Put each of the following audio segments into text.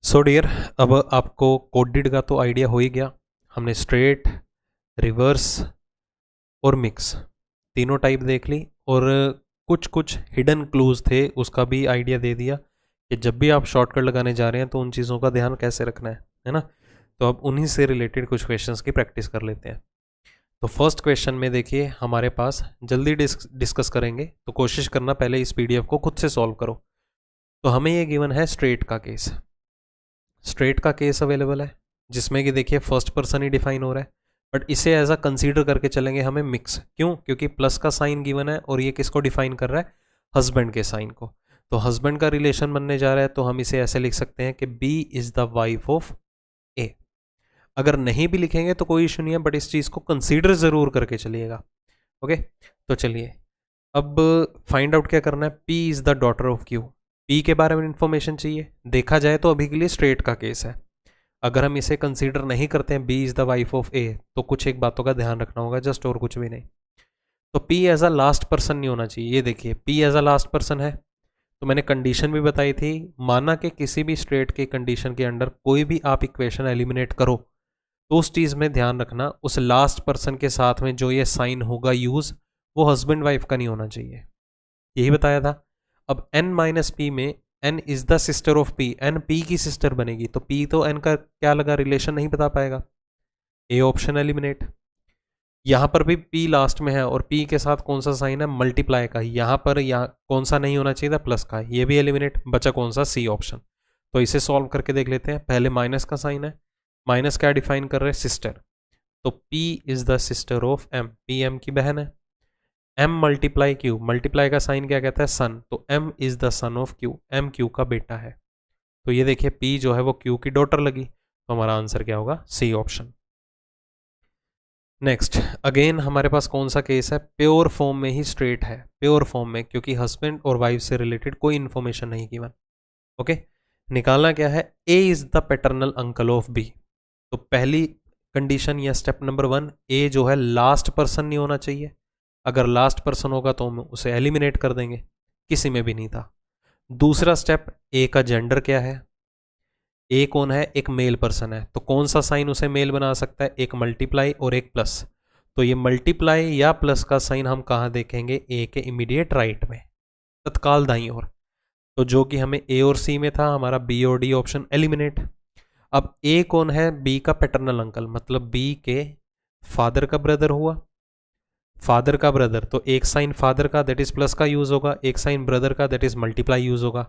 So dear, अब आपको coded का तो आइडिया हो ही गया। हमने स्ट्रेट, रिवर्स और मिक्स तीनों टाइप देख ली, और कुछ कुछ हिडन क्लूज थे उसका भी आइडिया दे दिया कि जब भी आप शॉर्टकट लगाने जा रहे हैं तो उन चीज़ों का ध्यान कैसे रखना है ना। तो अब उन्हीं से रिलेटेड कुछ क्वेश्चंस की प्रैक्टिस कर लेते हैं। तो फर्स्ट क्वेश्चन में देखिए हमारे पास, जल्दी डिस्कस करेंगे तो कोशिश करना पहले इस पीडीएफ को खुद से सॉल्व करो। तो हमें ये गिवन है स्ट्रेट का केस। स्ट्रेट का केस अवेलेबल है जिसमें कि देखिए फर्स्ट पर्सन ही डिफाइन हो रहा है, बट इसे एज अ कंसीडर करके चलेंगे हमें मिक्स। क्यों? क्योंकि प्लस का साइन गिवन है और ये किसको डिफाइन कर रहा है? हस्बैंड के साइन को। तो हस्बैंड का रिलेशन बनने जा रहा है, तो हम इसे ऐसे लिख सकते हैं कि B is the wife of A. अगर नहीं भी लिखेंगे तो कोई इशू नहीं है, बट इस चीज को कंसीडर जरूर करके चलिएगा। ओके, तो चलिए अब फाइंड आउट क्या करना है। P is the daughter of Q. P के बारे में इंफॉर्मेशन चाहिए। देखा जाए तो अभी के लिए स्ट्रेट का केस है। अगर हम इसे कंसीडर नहीं करते हैं B is the wife of A, तो कुछ एक बातों का ध्यान रखना होगा जस्ट, और कुछ भी नहीं। तो P as a last person नहीं होना चाहिए। ये देखिए P as a last person है, तो मैंने कंडीशन भी बताई थी। माना कि किसी भी स्ट्रेट के कंडीशन के अंडर कोई भी आप इक्वेशन एलिमिनेट करो, तो उस चीज़ में ध्यान रखना उस लास्ट पर्सन के साथ में जो ये साइन होगा यूज, वो हस्बैंड वाइफ का नहीं होना चाहिए। यही बताया था। अब n माइनस पी में n is the sister of p, n p की सिस्टर बनेगी, तो p तो n का क्या लगा, रिलेशन नहीं बता पाएगा। ए ऑप्शन एलिमिनेट। यहां पर भी p लास्ट में है और p के साथ कौन सा साइन है? मल्टीप्लाई का। यहां पर यहाँ कौन सा नहीं होना चाहिए था? प्लस का। ये भी एलिमिनेट। बचा कौन सा? C option. तो इसे सॉल्व करके देख लेते हैं। पहले माइनस का साइन है, माइनस क्या डिफाइन कर रहे हैं? सिस्टर। तो p is the sister of m, p m की बहन है। m मल्टीप्लाई क्यू, मल्टीप्लाई का साइन क्या कहता है? सन। तो m is the son of q, m q का बेटा है। तो ये देखिए p जो है वो q की डॉटर लगी, तो हमारा आंसर क्या होगा? C option. नेक्स्ट, अगेन हमारे पास कौन सा केस है? प्योर फॉर्म में ही स्ट्रेट है, प्योर फॉर्म में, क्योंकि हस्बैंड और वाइफ से रिलेटेड कोई इंफॉर्मेशन नहीं गिवन। ओके, निकालना क्या है? a is the paternal uncle of b। तो पहली कंडीशन या स्टेप नंबर 1, a जो है लास्ट पर्सन नहीं होना चाहिए। अगर लास्ट पर्सन होगा तो हम उसे एलिमिनेट कर देंगे, किसी में भी नहीं था। दूसरा स्टेप, ए का जेंडर क्या है? ए कौन है? एक मेल पर्सन है, तो कौन सा साइन उसे मेल बना सकता है? एक मल्टीप्लाई और एक प्लस। तो ये मल्टीप्लाई या प्लस का साइन हम कहाँ देखेंगे? ए के इमीडिएट राइट में, तत्काल दाईं ओर। तो जो कि हमें ए और सी में था, हमारा बी और डी ऑप्शन एलिमिनेट। अब ए कौन है? बी का पैटर्नल अंकल, मतलब बी के फादर का ब्रदर हुआ। फादर का ब्रदर, तो एक साइन फादर का दैट इज प्लस का यूज होगा, एक साइन ब्रदर का दैट इज मल्टीप्लाई यूज होगा।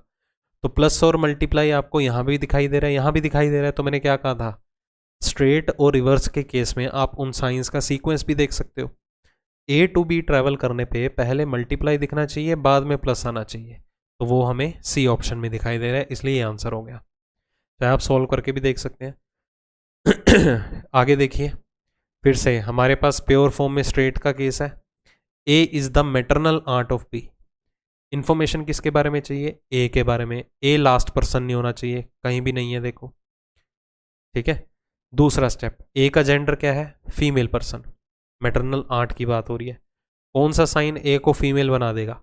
तो प्लस और मल्टीप्लाई आपको यहां भी दिखाई दे रहा है, यहां भी दिखाई दे रहा है। तो मैंने क्या कहा था? स्ट्रेट और रिवर्स के केस में आप उन साइंस का सीक्वेंस भी देख सकते हो। ए टू बी ट्रेवल करने पे पहले मल्टीप्लाई दिखना चाहिए, बाद में प्लस आना चाहिए। तो वो हमें सी ऑप्शन में दिखाई दे रहा है, इसलिए ये आंसर हो गया। चाहे आप सॉल्व करके भी देख सकते हैं। आगे देखिए, फिर से हमारे पास प्योर फॉर्म में स्ट्रेट का केस है। A is the maternal aunt of B. Information किसके बारे में चाहिए? ए के बारे में। ए लास्ट पर्सन नहीं होना चाहिए, कहीं भी नहीं है, देखो। ठीक है। दूसरा स्टेप, ए का जेंडर क्या है? Female person. मैटरनल आर्ट की बात हो रही है। कौन सा साइन ए को फीमेल बना देगा?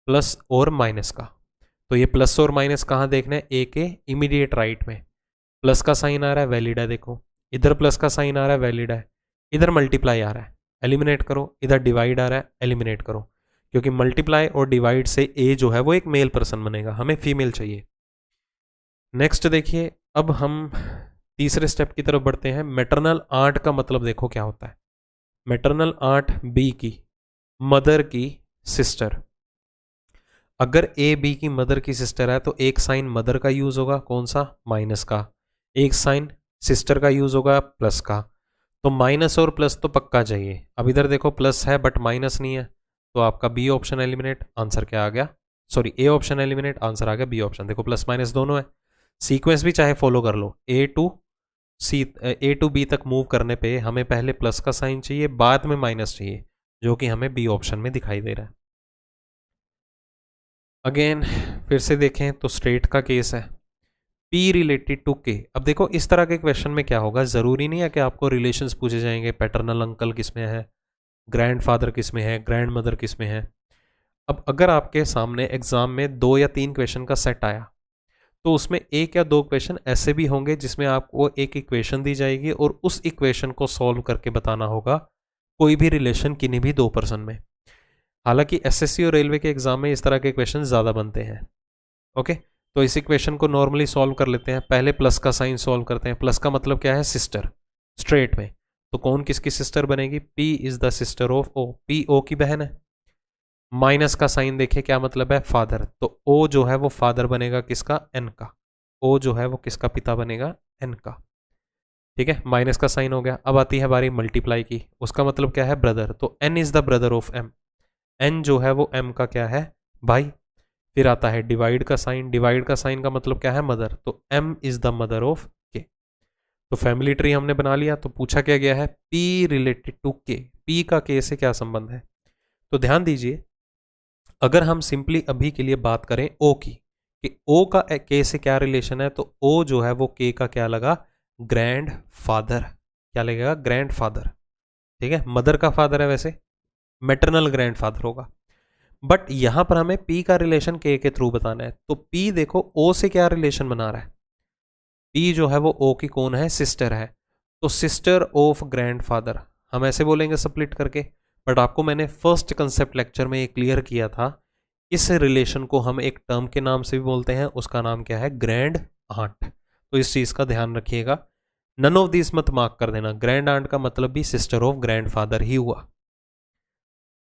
प्लस और माइनस का। तो ये प्लस और माइनस कहाँ देखना है? ए के इमीडिएट राइट में। प्लस का साइन आ रहा है, वैलिड है, देखो। इधर प्लस का साइन आ रहा है, वैलिड है। इधर मल्टीप्लाई आ रहा है, एलिमिनेट करो। इधर डिवाइड आ रहा है, एलिमिनेट करो। क्योंकि मल्टीप्लाई और डिवाइड से ए जो है वो एक मेल पर्सन बनेगा, हमें फीमेल चाहिए। नेक्स्ट देखिए, अब हम तीसरे स्टेप की तरफ बढ़ते हैं। मैटरनल आंट का मतलब देखो क्या होता है। मैटरनल आंट बी की मदर की सिस्टर। अगर ए बी की मदर की सिस्टर है तो एक साइन मदर का यूज होगा, कौन सा? माइनस का। एक साइन सिस्टर का यूज होगा, प्लस का। तो माइनस और प्लस तो पक्का चाहिए। अब इधर देखो प्लस है बट माइनस नहीं है, तो आपका बी ऑप्शन एलिमिनेट। आंसर क्या आ गया? Sorry, A option eliminate, answer आ गया बी ऑप्शन। देखो प्लस माइनस दोनों है। सीक्वेंस भी चाहे फॉलो कर लो, ए टू बी तक मूव करने पे हमें पहले प्लस का साइन चाहिए, बाद में माइनस चाहिए, जो कि हमें बी ऑप्शन में दिखाई दे रहा है। अगेन फिर से देखें तो स्ट्रेट का केस है। P related to K। अब देखो इस तरह के क्वेश्चन में क्या होगा, जरूरी नहीं है कि आपको रिलेशंस पूछे जाएंगे, पैटर्नल अंकल किस में है, ग्रैंडफादर किस में है, ग्रैंड मदर किस में है। अब अगर आपके सामने एग्जाम में 2 या 3 क्वेश्चन का सेट आया, तो उसमें एक या दो क्वेश्चन ऐसे भी होंगे जिसमें आपको एक इक्वेशन दी जाएगी और उस इक्वेशन को सॉल्व करके बताना होगा कोई भी रिलेशन किन्हीं भी दो पर्सन में। हालांकि एसएससी और रेलवे के एग्जाम में इस तरह के क्वेश्चन ज़्यादा बनते हैं। ओके, तो इस इक्वेशन को नॉर्मली सॉल्व कर लेते हैं। पहले प्लस का साइन सॉल्व करते हैं। प्लस का मतलब क्या है? सिस्टर, स्ट्रेट में। तो कौन किसकी सिस्टर बनेगी? P is the sister of O, P O की बहन है। माइनस का साइन देखिए क्या मतलब है? फादर। तो O जो है वो फादर बनेगा किसका? N का। O जो है वो किसका पिता बनेगा? N का। ठीक है, माइनस का साइन हो गया। अब आती है बारी मल्टीप्लाई की। उसका मतलब क्या है? ब्रदर। तो N is the brother of M। N जो है वो M का क्या है? भाई। फिर आता है डिवाइड का साइन। डिवाइड का साइन का मतलब क्या है? मदर। तो M is the mother of K। तो फैमिली ट्री हमने बना लिया। तो पूछा क्या गया है? P related to K। P का K से क्या संबंध है? तो ध्यान दीजिए, अगर हम सिंपली अभी के लिए बात करें O की, कि O का K से क्या रिलेशन है, तो O जो है वो K का क्या लगा? Grand father. क्या लगेगा? Grand father. ठीक है, मदर का फादर है, वैसे मैटरनल ग्रैंड फादर होगा। बट यहां पर हमें P का रिलेशन K के थ्रू बताना है। तो P देखो O से क्या रिलेशन बना रहा है? P जो है वो O की कौन है? सिस्टर है। तो सिस्टर ऑफ ग्रैंड फादर हम ऐसे बोलेंगे स्प्लिट करके। बट आपको मैंने फर्स्ट कंसेप्ट लेक्चर में ये क्लियर किया था, इस रिलेशन को हम एक टर्म के नाम से भी बोलते हैं, उसका नाम क्या है? Grand aunt. तो इस चीज का ध्यान रखिएगा, नन ऑफ दिस मत मार्क कर देना। ग्रैंड आंट का मतलब भी सिस्टर ऑफ ग्रैंड फादर ही हुआ।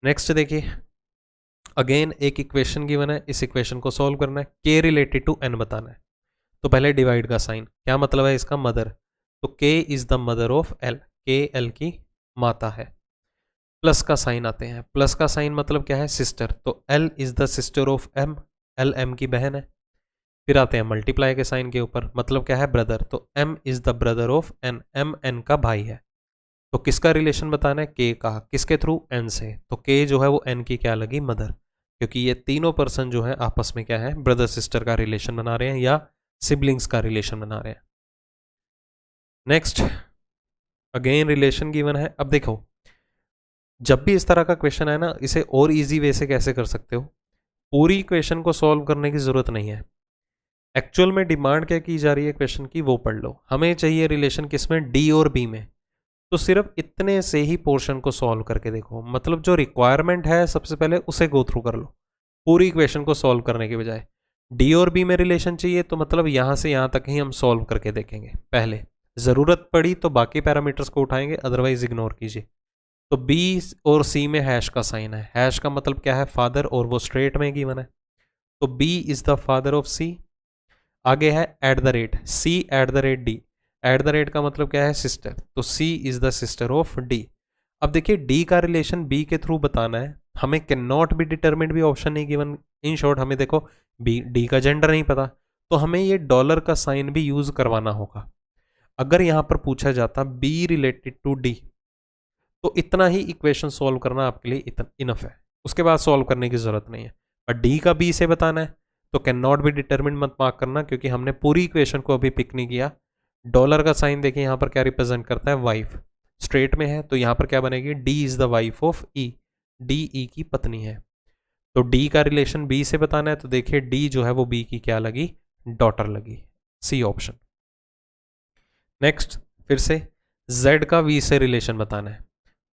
नेक्स्ट देखिए, अगेन एक इक्वेशन गिवन है, इस इक्वेशन को सॉल्व करना है। K रिलेटेड टू N बताना है। तो पहले डिवाइड का साइन, क्या मतलब है इसका? मदर। तो K is the mother of L। K L की माता है। प्लस का साइन आते हैं। प्लस का साइन मतलब क्या है? सिस्टर। तो L is the sister of M। L M की बहन है। फिर आते हैं मल्टीप्लाई के साइन के ऊपर, मतलब क्या है? ब्रदर। तो M is the brother of N। M N का भाई है। तो किसका रिलेशन बताना है? K का। किसके थ्रू? N से। तो K जो है वो N की क्या लगी? मदर। क्योंकि ये तीनों पर्सन जो है आपस में क्या है? ब्रदर सिस्टर का रिलेशन बना रहे हैं या सिबलिंग्स का रिलेशन बना रहे हैं। नेक्स्ट, अगेन रिलेशन गिवन है। अब देखो, जब भी इस तरह का क्वेश्चन है ना, इसे और इजी वे से कैसे कर सकते हो? पूरी क्वेश्चन को सॉल्व करने की जरूरत नहीं है। एक्चुअल में डिमांड क्या की जा रही है क्वेश्चन की, वो पढ़ लो। हमें चाहिए रिलेशन किसमें? डी और बी में। तो सिर्फ इतने से ही पोर्शन को सॉल्व करके देखो, मतलब जो रिक्वायरमेंट है सबसे पहले उसे गो थ्रू कर लो, पूरी इक्वेशन को सॉल्व करने के बजाय। डी और बी में रिलेशन चाहिए तो मतलब यहां से यहां तक ही हम सॉल्व करके देखेंगे पहले। जरूरत पड़ी तो बाकी पैरामीटर्स को उठाएंगे, अदरवाइज इग्नोर कीजिए। तो बी और सी में हैश का साइन है। हैश का मतलब क्या है? फादर, और वो स्ट्रेट में गिवन है। तो B is the father of C. आगे है at the rate, C at the rate D. At the rate का मतलब क्या है? सिस्टर। तो C is the sister of D. अब देखिए, डी का रिलेशन बी के थ्रू बताना है, हमें कैन नॉट बी डिटर्मिन्ड भी ऑप्शन नहीं गिवन। इन शॉर्ट हमें देखो बी डी का जेंडर नहीं पता, तो हमें ये डॉलर का साइन भी यूज करवाना होगा। अगर यहां पर पूछा जाता बी रिलेटेड टू डी, तो इतना ही इक्वेशन सॉल्व करना आपके लिए इतना इनफ है, उसके बाद सॉल्व करने की जरूरत नहीं है। पर डी का बी से बताना है तो कैन नॉट बी डिटर्मिन्ड मत मार्क करना, क्योंकि हमने पूरी इक्वेशन को अभी पिक नहीं किया। डॉलर का साइन देखिए यहाँ पर क्या रिप्रेजेंट करता है? वाइफ। स्ट्रेट में है तो यहाँ पर क्या बनेगी? D is the wife of E. D E की पत्नी है। तो डी का रिलेशन बी से बताना है, तो देखिए डी जो है वो बी की क्या लगी? डॉटर लगी। C option. नेक्स्ट, फिर से जेड का वी से रिलेशन बताना है,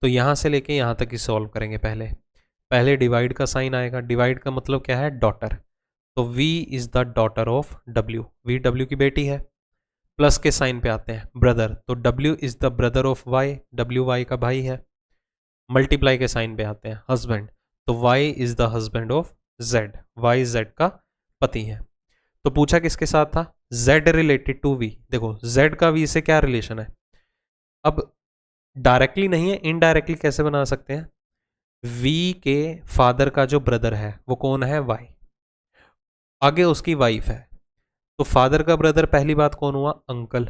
तो यहां से लेके यहां तक ही सॉल्व करेंगे। पहले पहले डिवाइड का साइन आएगा। डिवाइड का मतलब क्या है? डॉटर। तो V is the daughter of W। V W की बेटी है। प्लस के साइन पे आते हैं, ब्रदर। तो W is the brother of Y। W Y का भाई है। मल्टीप्लाई के साइन पे आते हैं, हस्बैंड। तो Y is the husband of Z। Y Z का पति है। तो पूछा किसके साथ था? Z related to V। देखो Z का V से क्या रिलेशन है? अब डायरेक्टली नहीं है, इनडायरेक्टली कैसे बना सकते हैं? V के फादर का जो ब्रदर है वो कौन है? Y। आगे उसकी वाइफ है। तो फादर का ब्रदर पहली बात कौन हुआ? अंकल।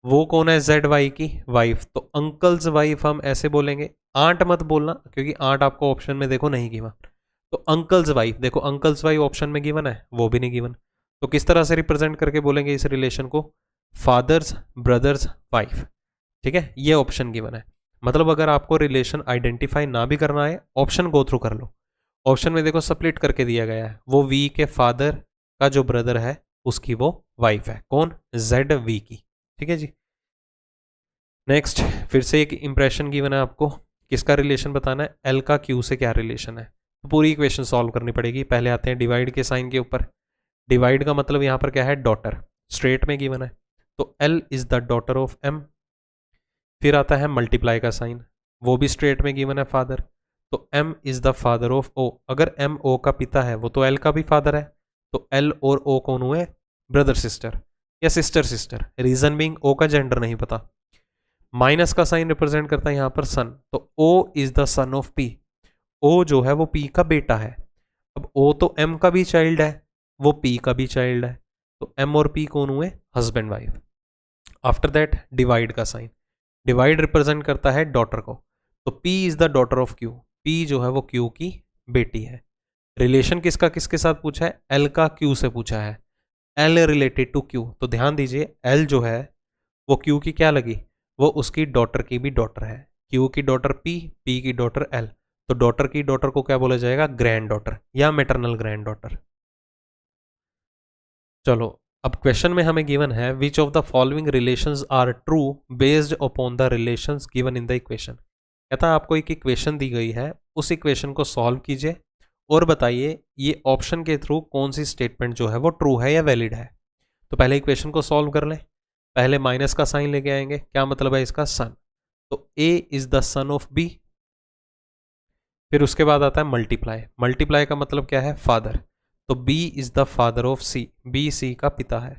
वो कौन है? जेड वाई की वाइफ। तो अंकल्स वाइफ हम ऐसे बोलेंगे, आंट मत बोलना क्योंकि आंट आपको ऑप्शन में देखो नहीं गिवन। तो अंकल्स वाइफ, देखो अंकल्स वाइफ ऑप्शन में गिवन है, वो भी नहीं गिवन। तो किस तरह से रिप्रेजेंट करके बोलेंगे इस रिलेशन को? Father's brother's wife. ठीक है, ये ऑप्शन गिवन है। मतलब अगर आपको रिलेशन आइडेंटिफाई ना भी करना है, ऑप्शन गो थ्रू कर लो। ऑप्शन में देखो स्प्लिट करके दिया गया है, वो वी के फादर का जो ब्रदर है उसकी वो वाइफ है। कौन? ZV की। ठीक है जी। नेक्स्ट, फिर से एक इंप्रेशन गिवन है आपको, किसका रिलेशन बताना है? L का Q से क्या रिलेशन है। तो पूरी इक्वेशन सॉल्व करनी पड़ेगी। पहले आते हैं डिवाइड के साइन के ऊपर। डिवाइड का मतलब यहाँ पर क्या है? डॉटर, स्ट्रेट में गिवन है, तो L is the daughter of M। फिर आता है मल्टीप्लाई का साइन, वो भी स्ट्रेट में गिवन है, फादर, तो M is the father of O। अगर M O का पिता है, वो तो L का भी फादर है, तो L और O कौन हुए? ब्रदर सिस्टर या sister sister. Reason being O का जेंडर नहीं पता। माइनस का साइन रिप्रेजेंट करता है यहाँ पर सन, तो O is the son of P। O जो है वो P का बेटा है। अब O तो M का भी चाइल्ड है, वो P का भी चाइल्ड है, तो M और P कौन हुए? Husband wife. After that divide का साइन, डिवाइड रिप्रेजेंट करता है डॉटर को, तो P is the daughter of Q। P जो है वो Q की बेटी है। रिलेशन किसका किसके साथ पूछा है? L का Q से पूछा है, L रिलेटेड टू Q। तो ध्यान दीजिए, L जो है वो Q की क्या लगी? वो उसकी डॉटर की भी डॉटर है। Q की डॉटर P, P की डॉटर L, तो डॉटर की डॉटर को क्या बोला जाएगा? ग्रैंड डॉटर या मैटरनल ग्रैंड डॉटर। चलो, अब क्वेश्चन में हमें गिवन है which of the following relations are true based upon the relations given in the equation. कहता है आपको एक इक्वेशन दी गई है, उस इक्वेशन को सॉल्व कीजिए और बताइए ये ऑप्शन के थ्रू कौन सी स्टेटमेंट जो है वो ट्रू है या वैलिड है। तो पहले इक्वेशन को सॉल्व कर लें। पहले माइनस का साइन लेके आएंगे, क्या मतलब है इसका? सन, तो A is the son of B। फिर उसके बाद आता है मल्टीप्लाई, मल्टीप्लाई का मतलब क्या है? फादर, तो B is the father of C, B C का पिता है।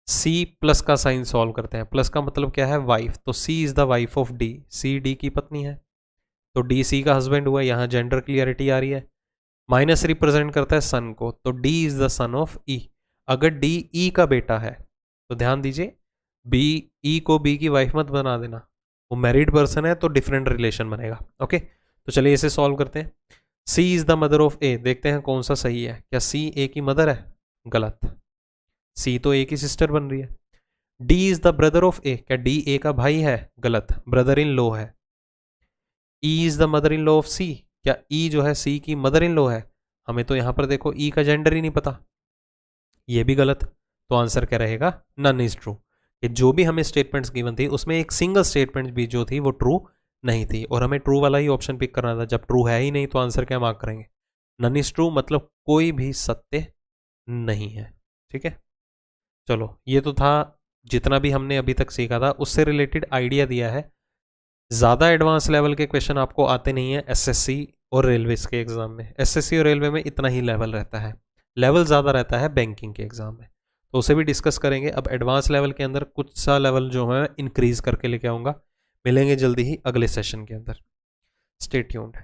C प्लस का साइन सॉल्व करते हैं, प्लस का मतलब क्या है? वाइफ, तो C is the wife of D, C D की पत्नी है, तो D C का हस्बैंड हुआ। यहाँ जेंडर क्लियरिटी आ रही है। माइनस रिप्रेजेंट करता है सन को, तो D is the son of E। अगर D E का बेटा है तो ध्यान दीजिए, B E को B की वाइफ मत बना देना, वो मैरिड पर्सन है तो डिफरेंट रिलेशन बनेगा। ओके, तो चलिए इसे सॉल्व करते हैं। C is the mother of A, देखते हैं कौन सा सही है। क्या C A की मदर है? गलत, C तो A की सिस्टर बन रही है। D is the brother of A, क्या D A का भाई है? गलत, ब्रदर इन लॉ है। E is the mother in law of C, क्या E जो है C की मदर इन लॉ है? हमें तो यहां पर देखो E का जेंडर ही नहीं पता, ये भी गलत। तो आंसर क्या रहेगा? None is true. कि जो भी हमें स्टेटमेंट्स गिवन थी उसमें एक सिंगल स्टेटमेंट भी जो थी वो ट्रू नहीं थी, और हमें ट्रू वाला ही ऑप्शन पिक करना था। जब ट्रू है ही नहीं तो आंसर क्या मार्क करेंगे? नन इज ट्रू, मतलब कोई भी सत्य नहीं है। ठीक है, चलो ये तो था जितना भी हमने अभी तक सीखा था उससे रिलेटेड आइडिया दिया है। ज़्यादा एडवांस लेवल के क्वेश्चन आपको आते नहीं है एसएससी और रेलवे के एग्जाम में। एसएससी और रेलवे में इतना ही लेवल रहता है, लेवल ज़्यादा रहता है बैंकिंग के एग्जाम में, तो उसे भी डिस्कस करेंगे। अब एडवांस लेवल के अंदर कुछ सा लेवल जो है इंक्रीज करके लेके आऊँगा। मिलेंगे जल्दी ही अगले सेशन के अंदर। Stay tuned.